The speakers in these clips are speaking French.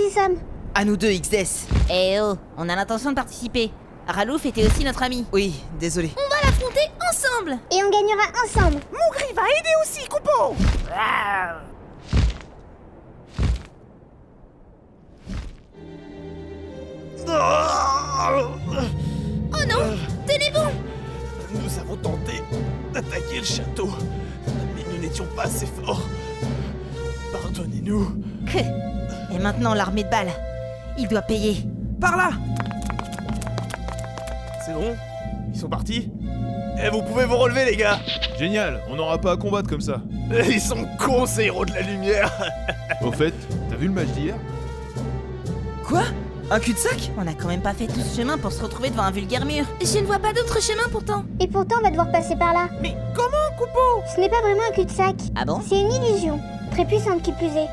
y sommes. À nous deux, XDS. Eh oh, on a l'intention de participer. Ralouf était aussi notre ami. Oui, désolé. On va l'affronter ensemble. Et on gagnera ensemble. Mougri va aider aussi, Coupeau. Oh non, tenez bon. Nous avons tenté d'attaquer le château, mais nous n'étions pas assez forts. Pardonnez-nous. Et maintenant l'armée de balles. Il doit payer. Par là. C'est bon? Ils sont partis? Eh, vous pouvez vous relever, les gars! Génial, on n'aura pas à combattre comme ça. Ils sont cons, ces héros de la lumière! Au fait, t'as vu le match d'hier? Quoi? Un cul-de-sac? On a quand même pas fait tout ce chemin pour se retrouver devant un vulgaire mur. Je ne vois pas d'autre chemin pourtant. Et pourtant, on va devoir passer par là. Mais comment, Coupeau? Ce n'est pas vraiment un cul-de-sac. Ah bon? C'est une illusion, très puissante qui plus est.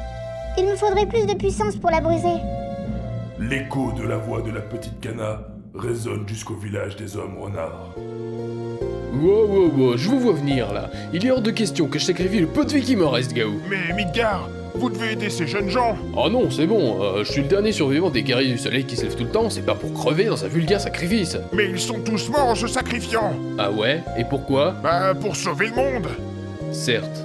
Il me faudrait plus de puissance pour la briser. L'écho de la voix de la petite Cana résonne jusqu'au village des hommes renards. Wow, je vous vois venir là. Il est hors de question que je sacrifie le peu de vie qui me reste, Gaou. Mais Midgar, vous devez aider ces jeunes gens. Oh non, c'est bon, je suis le dernier survivant des guerriers du soleil qui se lèvent tout le temps, c'est pas pour crever dans un vulgaire sacrifice. Mais ils sont tous morts en se sacrifiant. Ah ouais? Et pourquoi? Bah, pour sauver le monde. Certes.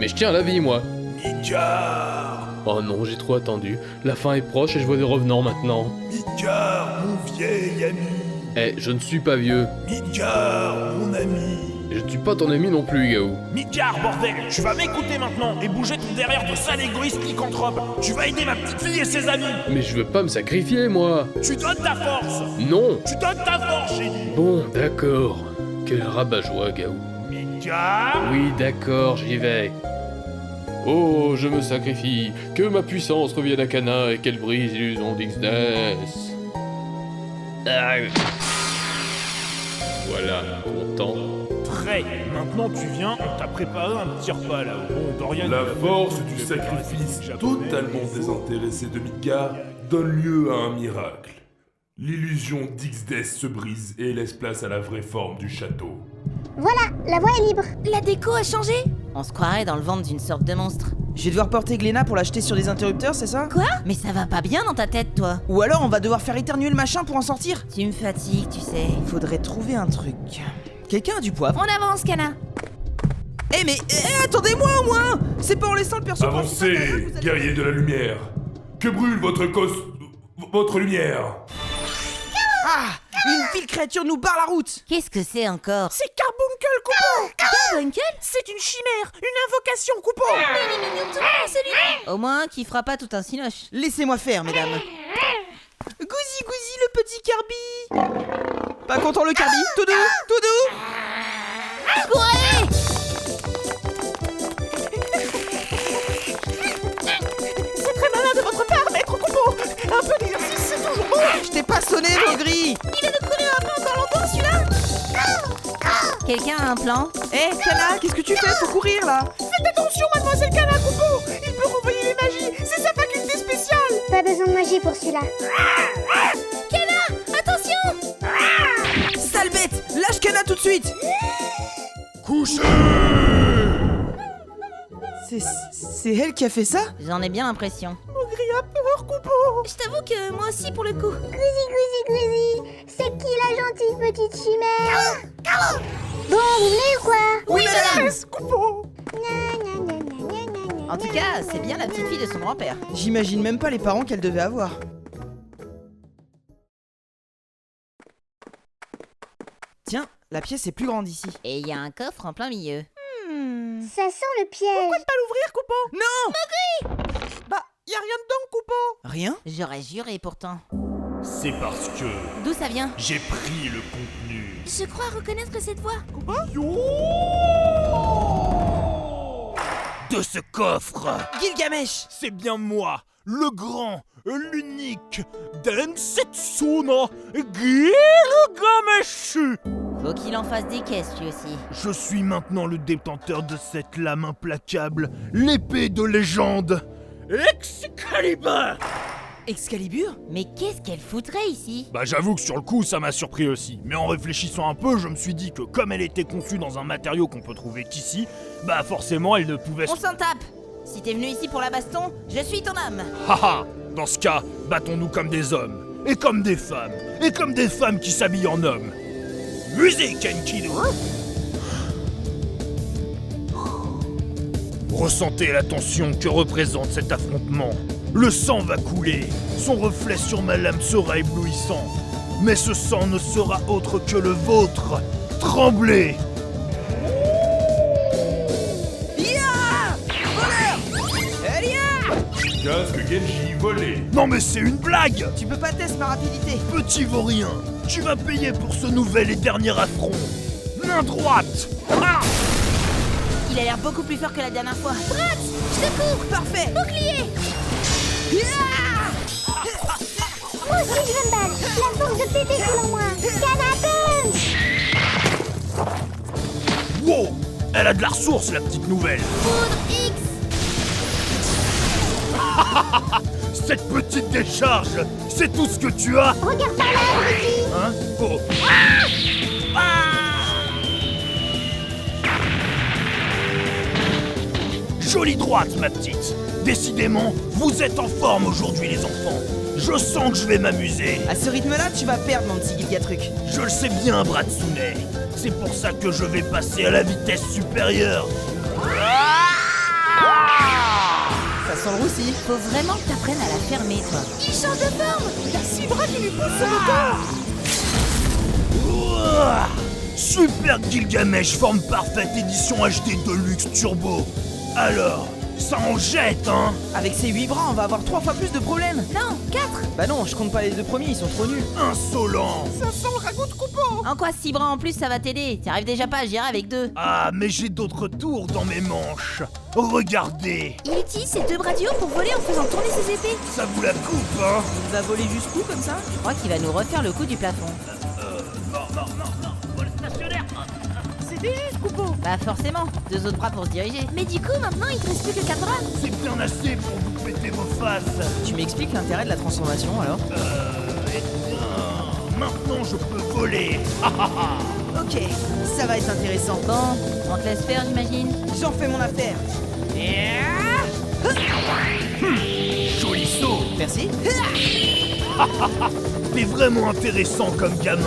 Mais je tiens à la vie, moi. Midgar! Oh non, j'ai trop attendu. La fin est proche et je vois des revenants maintenant. Midgar, mon vieil ami! Eh, je ne suis pas vieux. Midgar, mon ami! Et je ne suis pas ton ami non plus, Gaou. Midgar, bordel! Tu vas m'écouter maintenant et bouger ton derrière de sale égoïste lycanthrope! Tu vas aider ma petite fille et ses amis! Mais je veux pas me sacrifier, moi. Tu donnes ta force! Non. Tu donnes ta force, j'ai dit! Bon, d'accord. Quel rabat-joie, Gaou. Midgar! Oui, d'accord, j'y vais. Oh, je me sacrifie. Que ma puissance revienne à Cana et qu'elle brise l'illusion d'Ixdes. Ah. Voilà, content. Très! Maintenant tu viens, on t'a préparé un petit repas là-haut. Bon, Dorian... La il a force fait du des sacrifice préparatifs totalement japonais. désintéressé de Midgar donne lieu à un miracle. L'illusion d'Ixdes se brise et laisse place à la vraie forme du château. Voilà, la voie est libre. La déco a changé. On se croirait dans le ventre d'une sorte de monstre. Je vais devoir porter Glénat pour l'acheter sur des interrupteurs, c'est ça? Quoi? Mais ça va pas bien dans ta tête, toi. Ou alors on va devoir faire éternuer le machin pour en sortir? Tu me fatigues, tu sais. Faudrait trouver un truc. Quelqu'un a du poivre? On avance, Cana. Eh mais attendez-moi au moins! C'est pas en laissant le perso principal derrière que Avancez, vous allez- guerriers de la lumière! Que brûle votre lumière! Ah! Une vile créature nous barre la route! Qu'est-ce que c'est encore? C'est Carbuncle, Coupeau! Carbuncle? C'est une chimère! Une invocation, Coupeau! Au moins, qui fera pas tout un cinoche. Laissez-moi faire, mesdames. Gouzi, le petit Kirby! Pas content le Kirby? Tout doux! Courez! C'est très malin de votre part, maître Coupeau! Un peu d'exercice, c'est toujours bon! Je t'ai pas sonné, Maugri! Il va nous courir un peu encore longtemps, celui-là. Quelqu'un a un plan? Eh, Cana, qu'est-ce que tu fais? Faut courir, là! Faites attention, mademoiselle Cana, Coupeau! Il peut renvoyer les magies! C'est sa faculté spéciale! Pas besoin de magie pour celui-là. Cana, attention! Sale bête! Lâche Cana tout de suite! Couchez! C'est elle qui a fait ça? J'en ai bien l'impression. Maugri a peur, Coupeau! Je t'avoue que moi aussi pour le coup. Glousi, c'est qui la gentille petite chimère? Bon, vous venez ou quoi? Oui, madame! Coupeau! En tout cas, c'est bien la petite fille de son grand-père. J'imagine même pas les parents qu'elle devait avoir. Tiens, la pièce est plus grande ici. Et il y a un coffre en plein milieu. Ça sent le piège. Pas l'ouvrir, Coupeau! Non! Bah, y a rien dedans, Coupeau! Rien? J'aurais juré pourtant. C'est parce que D'où ça vient? j'ai pris le contenu. Je crois reconnaître cette voix. De ce coffre! Gilgamesh! C'est bien moi, le grand, l'unique, Densetsuna Gilgamesh! Faut qu'il en fasse des caisses lui aussi. Je suis maintenant le détenteur de cette lame implacable, l'épée de légende, Excalibur! Excalibur? Mais qu'est-ce qu'elle foutrait ici? Bah j'avoue que sur le coup ça m'a surpris aussi, mais en réfléchissant un peu je me suis dit que comme elle était conçue dans un matériau qu'on peut trouver qu'ici, bah forcément elle ne pouvait... On s'en tape. Si t'es venu ici pour la baston, je suis ton âme. Haha! Dans ce cas, battons-nous comme des hommes, et comme des femmes, et comme des femmes qui s'habillent en hommes. Musique, Enkidu! Ressentez la tension que représente cet affrontement. Le sang va couler, son reflet sur ma lame sera éblouissant. Mais ce sang ne sera autre que le vôtre. Tremblez! Casque Genji volé. Non mais c'est une blague! Tu peux pas tester ma rapidité. Petit vaurien, tu vas payer pour ce nouvel et dernier affront. Main droite! Ah! Il a l'air beaucoup plus fort que la dernière fois. Bratz, je te cours. Parfait. Bouclier. Moi aussi je veux me battre. La force de Pépé coule en moi. Canapé. Wow! Elle a de la ressource, la petite nouvelle. Poudre X. Cette petite décharge, c'est tout ce que tu as? Regarde par là, Rudy. Hein? Oh! Jolie droite, ma petite. Décidément, vous êtes en forme aujourd'hui, les enfants. Je sens que je vais m'amuser. À ce rythme-là, tu vas perdre, mon petit Gilgatruc. Je le sais bien, Bratsune. C'est pour ça que je vais passer à la vitesse supérieure. Ça sent le roussi. Faut vraiment que t'apprennes à la fermer, toi. Il change de forme. La cibra qui lui pousse sur le corps. Ouah. Super Gilgamesh, forme parfaite, édition HD Deluxe Turbo. Alors, ça en jette, hein? Avec ces 8 bras, on va avoir 3 fois plus de problèmes. Non, 4. Bah non, je compte pas les 2 premiers, ils sont trop nuls. Insolent. Ça sent le ragoût de coupeau. En quoi 6 bras en plus, ça va t'aider? T'y arrives déjà pas à gérer avec 2. Ah, mais j'ai d'autres tours dans mes manches. Regardez, Il utilise ses 2 bras du haut pour voler en faisant tourner ses épées. ça vous la coupe, hein? Il va voler jusqu'où comme ça? Je crois qu'il va nous refaire le coup du plafond. Non, vol stationnaire. C'était juste coupeau. Bah forcément, 2 autres bras pour se diriger. Mais du coup, maintenant, il te reste plus que 4 bras. C'est bien assez pour vous péter vos faces. Tu m'expliques l'intérêt de la transformation alors? Eh bien, maintenant je peux voler. Ah, ah, ah. Ok, ça va être intéressant. Bon, on te laisse faire, j'imagine. J'en fais mon affaire. Joli saut. Merci. T'es vraiment intéressant comme gamin.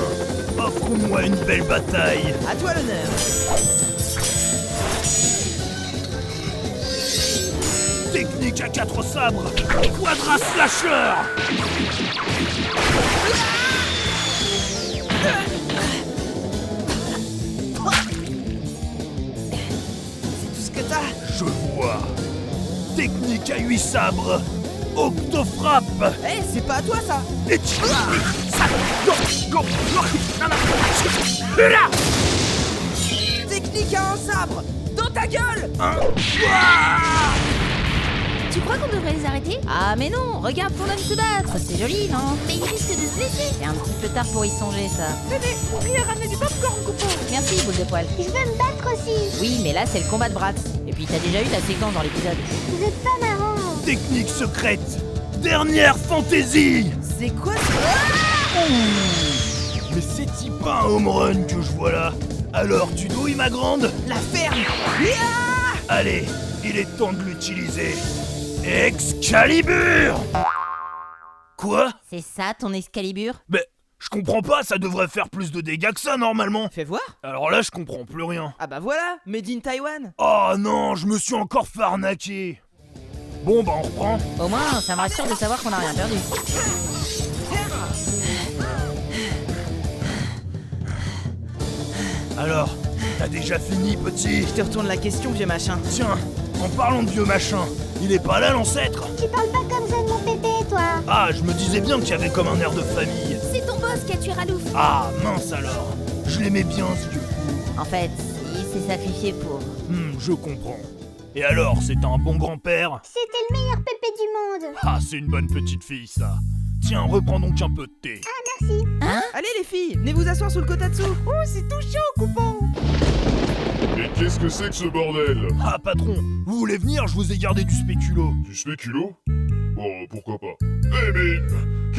Offre-moi une belle bataille. À toi l'honneur. Technique à 4 sabres. Quadra slasher. C'est tout ce que t'as. Je vois. Technique à 8 sabres. Octofrappe. Eh, c'est pas à toi ça. Et tu- Ça- Go, go, go. Non, non. Là. Technique à un sabre. Dans ta gueule. Hein? Ouah. Tu crois qu'on devrait les arrêter? Ah mais non, regarde ton homme se battre, c'est joli, non? Mais ils risquent de se blesser. C'est un petit peu tard pour y songer, ça. Bébé, oublie de ramener du popcorn, coupon. Merci, boule de poil. Je veux me battre aussi. Oui, mais là, c'est le combat de Bratz. Et puis, t'as déjà eu ta séquence dans l'épisode. Vous êtes pas marrant. Technique secrète. Dernière fantaisie. C'est quoi ça? Mais c'est-il pas un home run que je vois là? Alors tu douilles ma grande? La ferme. Allez, il est temps de l'utiliser. Excalibur! Quoi? C'est ça, ton Excalibur? Mais je comprends pas, ça devrait faire plus de dégâts que ça normalement. Fais voir. Alors là je comprends plus rien. Ah bah voilà, made in Taiwan. Oh non, je me suis encore fait arnaquer. Bon bah on reprend. Au moins, ça me rassure de savoir qu'on n'a rien perdu. Alors, t'as déjà fini petit? Je te retourne la question, vieux machin. Tiens, en parlant de vieux machin, il est pas là l'ancêtre? Tu parles pas comme ça de mon Pépé, toi. Ah, je me disais bien qu'il y avait comme un air de famille. C'est ton boss qui a tué Ralouf. Ah, mince alors. Je l'aimais bien ce vieux. En fait, il s'est sacrifié pour... Je comprends. Et alors, c'est un bon grand-père? C'était le meilleur Pépé du monde. Ah, c'est une bonne petite fille, ça. Tiens, reprends donc un peu de thé. Merci. Allez les filles, venez vous asseoir sous le kotatsu. Oh, c'est tout chaud, coupon. Mais qu'est-ce que c'est que ce bordel? Ah, patron, vous voulez venir? Je vous ai gardé du spéculo. Du spéculo? Bon, pourquoi pas. Eh mais...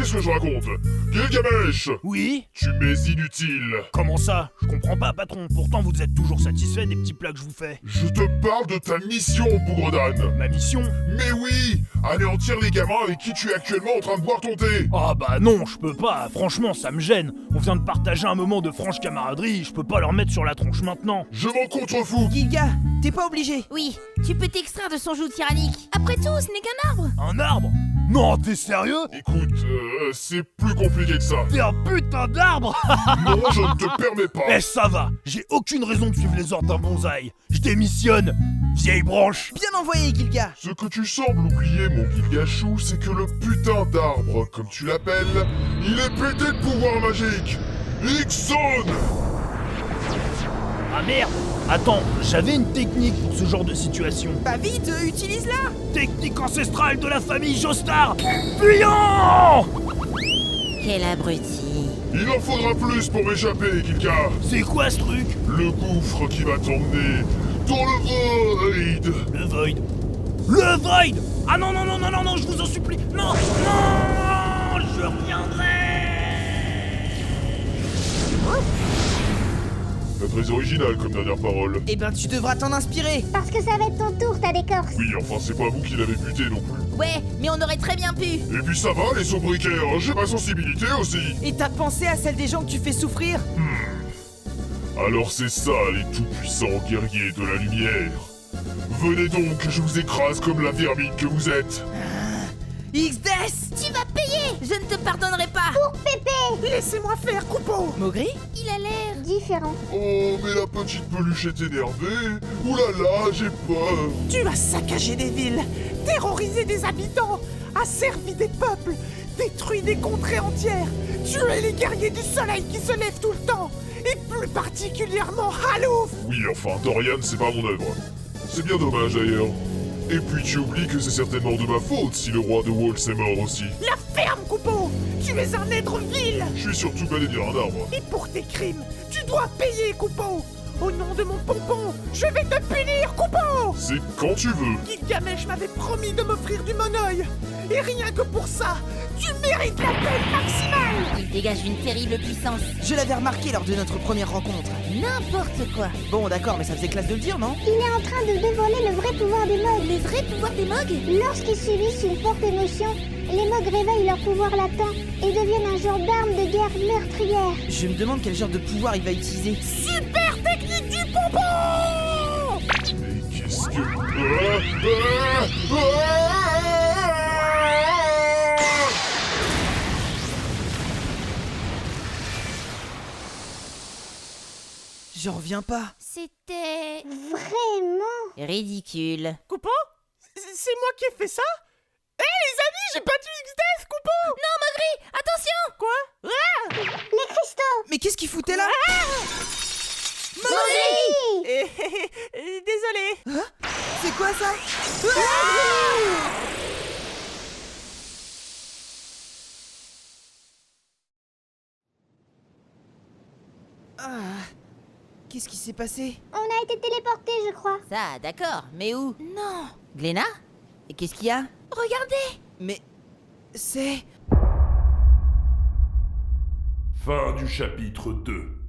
qu'est-ce que je raconte? Gilgamesh! Oui? Tu m'es inutile! Comment ça? Je comprends pas, patron. Pourtant, vous êtes toujours satisfait des petits plats que je vous fais. Je te parle de ta mission, bougre d'âne! Ma mission? Mais oui! Anéantir les gamins avec qui tu es actuellement en train de boire ton thé! Ah bah non, je peux pas. Franchement, ça me gêne. On vient de partager un moment de franche camaraderie. Je peux pas leur mettre sur la tronche maintenant. Je m'en contrefous! Gilga, t'es pas obligé. Oui, tu peux t'extraire de son joug tyrannique. Après tout, ce n'est qu'un arbre. Un arbre? Non, t'es sérieux? Écoute, c'est plus compliqué que ça. T'es un putain d'arbre! Non, je ne te permets pas. Eh, ça va. J'ai aucune raison de suivre les ordres d'un bonsaï. Je démissionne. Vieille branche. Bien envoyé, Gilga. Ce que tu sembles oublier, mon Gilgachou, c'est que le putain d'arbre, comme tu l'appelles, il est pété de pouvoir magique. Ixon! Ah merde! Attends, j'avais une technique pour ce genre de situation. Bah vite, utilise-la. Technique ancestrale de la famille Jostar! Fuyant! Quel abruti. Il en faudra plus pour m'échapper, Gilga. C'est quoi ce truc? Le gouffre qui va t'emmener dans le void. Le Void. Le Void! Ah non, non, non, non, non, non, je vous en supplie! Non! Non! Je reviendrai! Pas très original comme dernière parole. Eh ben, tu devras t'en inspirer. Parce que ça va être ton tour, ta d'écorce. Oui, enfin, c'est pas vous qui l'avez buté non plus. Ouais, mais on aurait très bien pu. Et puis ça va, les sobriquaires, j'ai ma sensibilité aussi. Et t'as pensé à celle des gens que tu fais souffrir? Alors c'est ça, les tout-puissants guerriers de la lumière. Venez donc, que je vous écrase comme la vermine que vous êtes. X-Death! Tu vas payer. Je ne te pardonnerai pas. Pour Pépé. Laissez-moi faire, Coupeau. Maugri? Il a l'air... Différent. Oh, mais la petite peluche est énervée. Ouh là là, j'ai peur. Tu as saccagé des villes, terrorisé des habitants, asservi des peuples, détruit des contrées entières, tué les guerriers du soleil qui se lèvent tout le temps, et plus particulièrement Halouf. Oui, enfin, Dorian, c'est pas mon œuvre. C'est bien dommage d'ailleurs. Et puis tu oublies que c'est certainement de ma faute si le roi de Walls est mort aussi. La ferme, Coupeau. Tu es un être vil. Je suis surtout pas dire un arbre. Et pour tes crimes, tu dois payer, Coupeau. Au nom de mon pompon, je vais te punir, Coupeau. C'est quand tu veux. Gilgamesh m'avait promis de m'offrir du monoeil. Et rien que pour ça, tu mérites la peine maximale. Il dégage une terrible puissance. Je l'avais remarqué lors de notre première rencontre. N'importe quoi. Bon, d'accord, mais ça faisait classe de le dire, non? Il est en train de dévoiler le vrai pouvoir des Mogs. Le vrai pouvoir des Mogs? Lorsqu'ils subissent une forte émotion, les Mogs réveillent leur pouvoir latent et deviennent un genre d'arme de guerre meurtrière. Je me demande quel genre de pouvoir il va utiliser. Super technique du pompon! Mais qu'est-ce que... J'en reviens pas. C'était... Vraiment? ridicule. Coupeau? C'est moi qui ai fait ça? Hé les amis, j'ai battu X-Death, Coupeau! Non, Maugri, attention! Quoi? Les cristaux! Mais qu'est-ce qu'il foutait là? Oui! Désolé. Hein? C'est quoi ça? Ah, qu'est-ce qui s'est passé? On a été téléportés, je crois. Ça, d'accord, mais où? Non. Glénat? Et qu'est-ce qu'il y a? Regardez! Mais... c'est... Fin du chapitre 2.